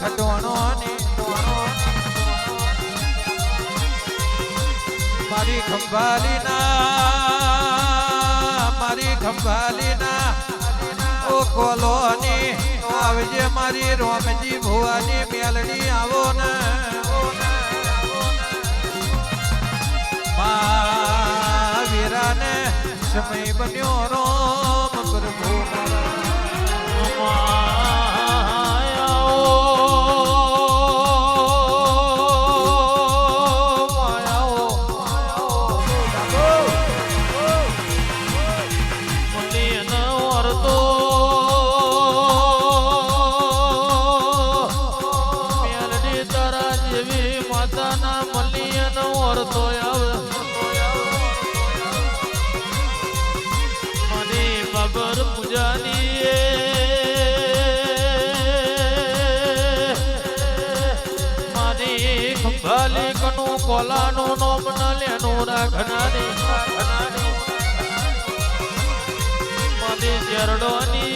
ખટવાનો મારી ખંભાલીના ઓ કોલોની આવજે મારી રોમજી ભુવાની મેલડી આવો ને વીરાને સમય બન્યો રોમ પ્રભુ કોલાનું નોમ ન લેનું રાખનારી મારી જરડોની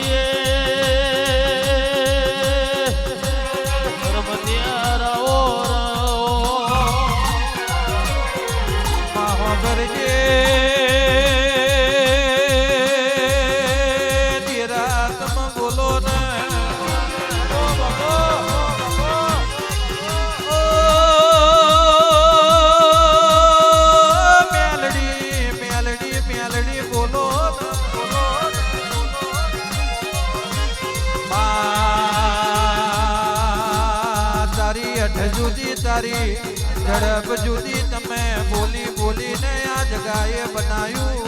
જુદી તારી ઝડપ જુદી તમે બોલી બોલીને આ જગાએ બનાયું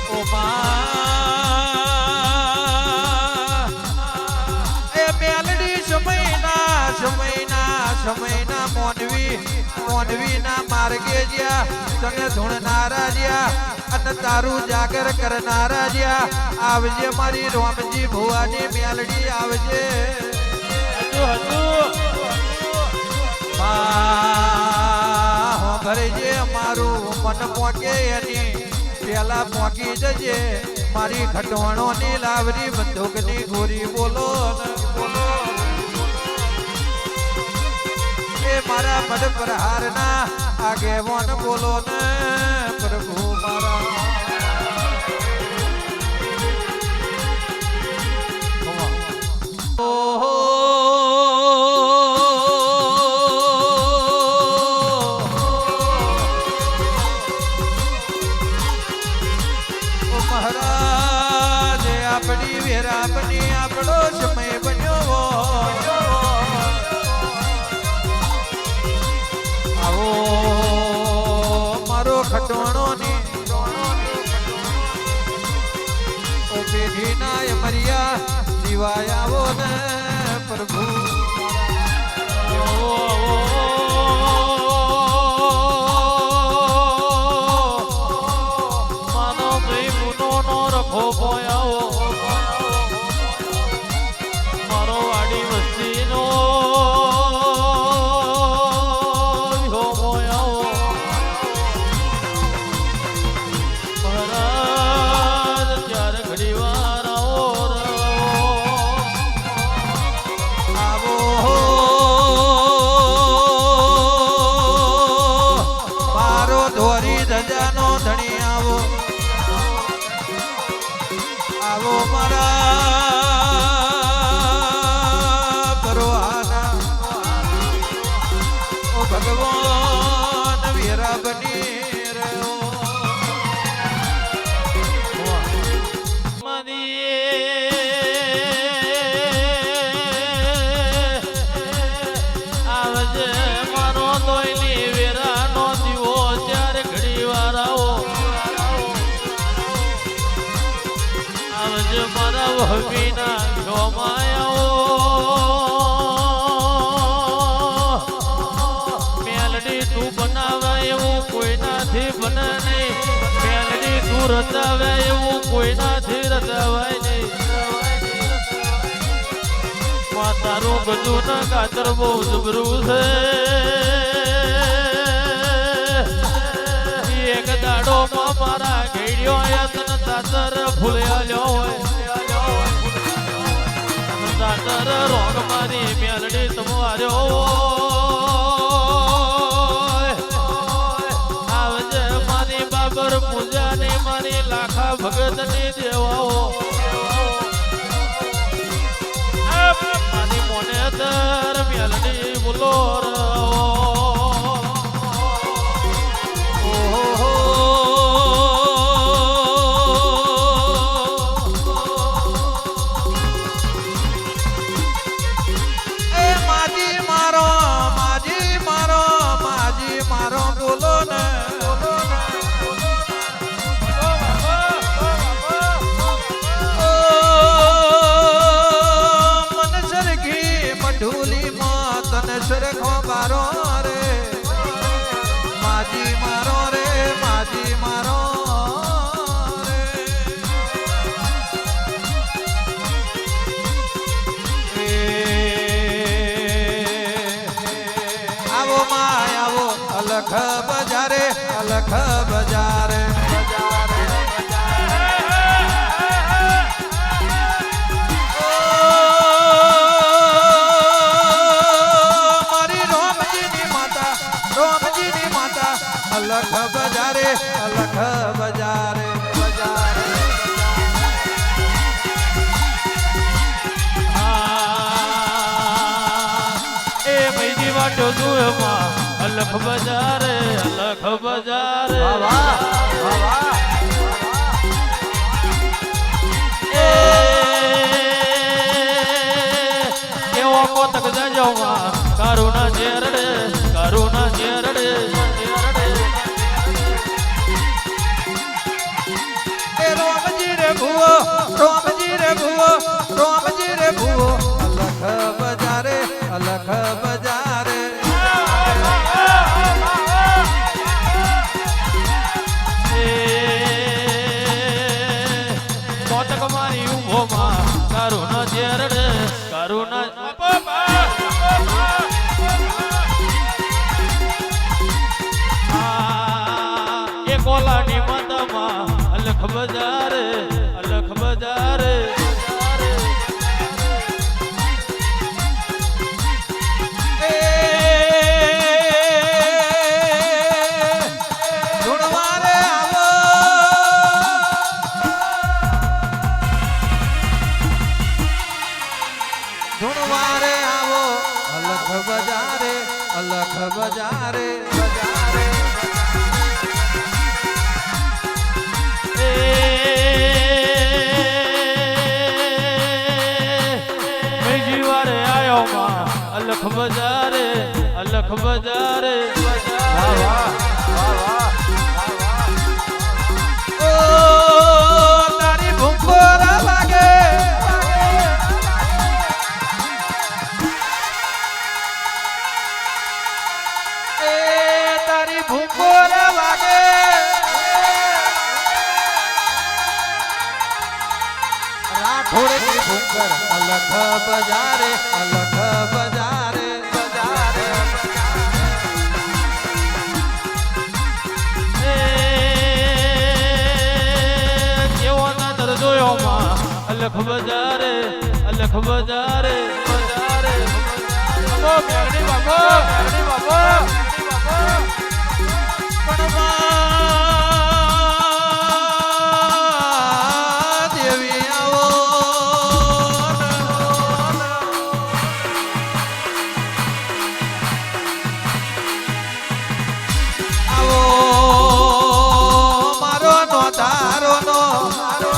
ઓ એ મેલડી સમયના મોનવીના માર્ગે જ્યાં તને ધૂણનારા જ્યાં અને તારું જાગર કરનારા જ્યાં આવજે મારી રોમજી ભુવાની મેલડી આવજે ભરજે મારું મન પોકે એની પેલા પોકી જજે મારી ખટવણોની લાવરી બંદૂકની ગોરી બોલો એ મારા મઢ પ્રહારના આગેવાન બોલો ને પ્રભુ મારા આપણી વેરાપની આપણો સમય બન્યો આવો મારો ખટોણો ની પેઢી ના મરિયા દિવાય આવો ને પ્રભુ માનો ભાઈ મુનો નો રખો બોયાવો આવો મારા પરવાના ઓ ભગવાન વીરા બની રહ્યો આવજે મારો દોયલી વીરાનો દીવો જ્યારે ઘડી વાર આવો મારા ભવીના ઘોમાયાઓ મેલડી તું બનાવે એવું કોઈનાથી બને નહીં મેલડી તું રચાવે એવું કોઈનાથી રચાવાય નહીં તારું ગજુ ના કાતર બહુ જબરું છે એક દાડો માં મારા ઘેડ્યો તને તાતર ફૂલ્યા હોય સાતર રોગ મારી મેલડી તમાર્યો આવજે મારી બાબર પૂજાની મારી લાખા ભગતની દેવાઓ મારી મોને દર મેલડી બોલો સરખો બારો રે માજી મારો રે માજી મારો રે આવો માય આવો અલખ બજારે અલખ બજારે અલખ બજારે અલખ બજારે બજારે એ મૈજી વાટો દુમાં અલખ બજારે અલખ બજારે કેવો કોતક જાજો કારુના જેરડે કારુના જેરડે રોમજી રે ભુવો રોમજી રે ભુવો અલખ બજારે અલખ બજારે કોતક મારી ઉભો માં કારુના જેરડે કારુના એ કોલાની મતમાં અલખ બજારે અલખ બજારે ધૂણવારે આવો ધૂણવારે આવો અલખ બજારે અલખ બજારે બજારે અલખ બજારે અલખ બજારે ઓ તારી ભૂખો ના લાગે એ તારી ભૂખો ના લાગે રાઠોડ की ભૂખર અલખ બજારે અલખ બજારે બજારે કેવો નદર જોયો માં અલખ બજારે અલખ બજારે બજારે બાબો મેરડી બાબો મેરડી બાબો દેવી આવો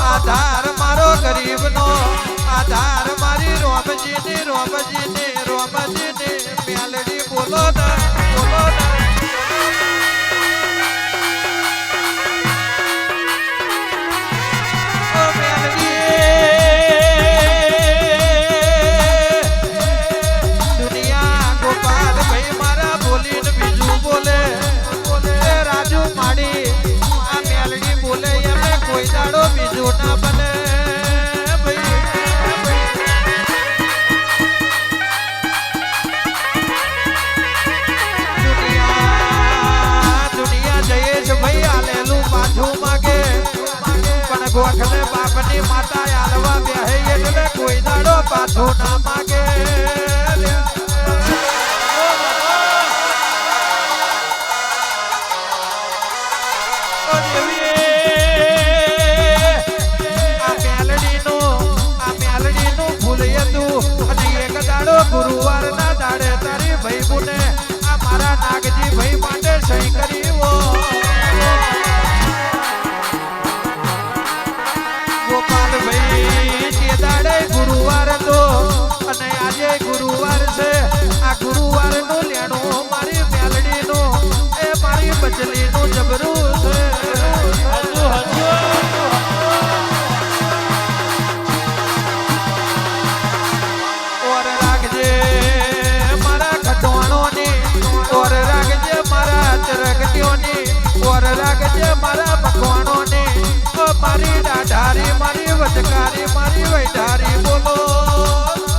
આધાર મારો ગરીબ નો આધાર મારી રોમજી ની મેલડી બોલો ને બોલો ને ઓ મેલડી દુનિયા ગોપાલ ભાઈ મારા બોલીને બીજું બોલે રાજુ માડી આ મેલડી બોલે એમને કોઈ દાડો બીજું ના બને ગોખલે બાપની માતા આલવા બેહે એટલે કોઈ દાડો પાછો ના માગે ગુરુવાર ના દાડે તારી ભાઈ બુને આ મારા નાગજી ભાઈ માટે સહી કરી ગોપાલ ભાઈ તે દાડે ગુરુવાર તો અને આજે ગુરુવાર છે આ ગુરુવાર નું લેણું મારી મેલડી નું એ મારી બચલી નું જબરું છે મારા ભગવાનો ને મારી દાઢારી મારી વચકારી મારી વૈઢારી બોલો